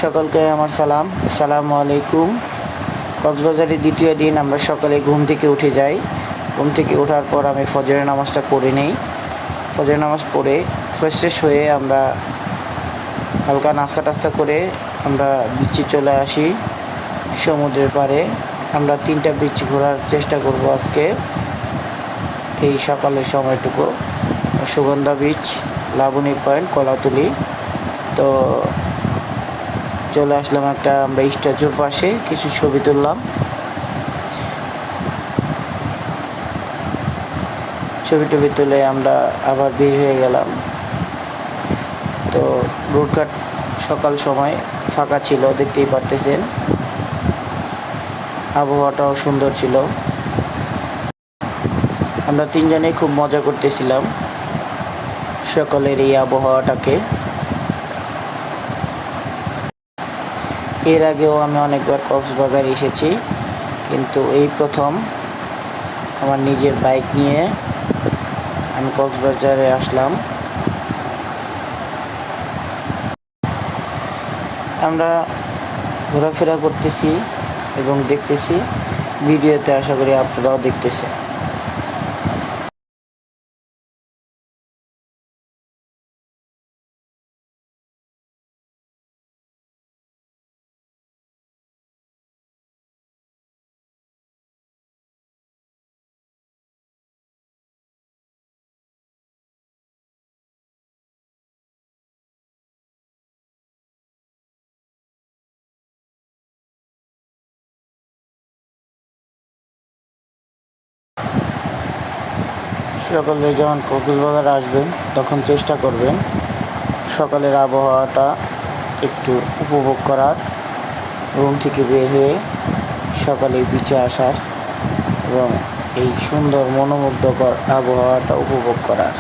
সকলকে আমার সালাম, আসসালামু আলাইকুম। কক্সবাজারের দ্বিতীয় দিন আমরা সকালে ঘুম থেকে উঠে যাই। ঘুম থেকে ওঠার পর আমি ফজরের নামাজটা পড়ে নেই। ফজরের নামাজ পড়ে ফ্রেশ হয়ে আমরা হালকা নাস্তা টাস্তা করে আমরা বিচে চলে আসি সমুদ্রের পাড়ে। আমরা 3টা বিচ ঘোরার চেষ্টা করব আজকে এই সকালের সময়টুকু। Sugandha beach, Laboni point, Kolatoli. তো চলে আসলাম আমরা স্ট্যাচুর পাশে, কিছু ছবি তুললাম। ছবি টবি তুলে আমরা আবার বের হয়ে গেলাম। তো রোডঘাট সকাল সময় ফাঁকা ছিল, দেখতেই পারতেছেন। আবহাওয়াটাও সুন্দর ছিল। আমরা 3জনেই খুব মজা করতেছিলাম সকালের এই আবহাওয়াটাকে। এর আগেও আমি অনেকবার কক্সবাজার এসেছি, কিন্তু এই প্রথম আমার নিজের বাইক নিয়ে আমি কক্সবাজারে আসলাম। আমরা ঘোরাফেরা করতেছি এবং দেখতেছি ভিডিওতে, আশা করি আপনারাও দেখতেছেন। সকালে যখন কক্সবাজার আসবেন তখন চেষ্টা করবেন সকালের আবহাওয়াটা একটু উপভোগ করার, রুম থেকে বের হয়ে সকালে বিচে আসার এবং এই সুন্দর মনোমুগ্ধকর আবহাওয়াটা উপভোগ করার।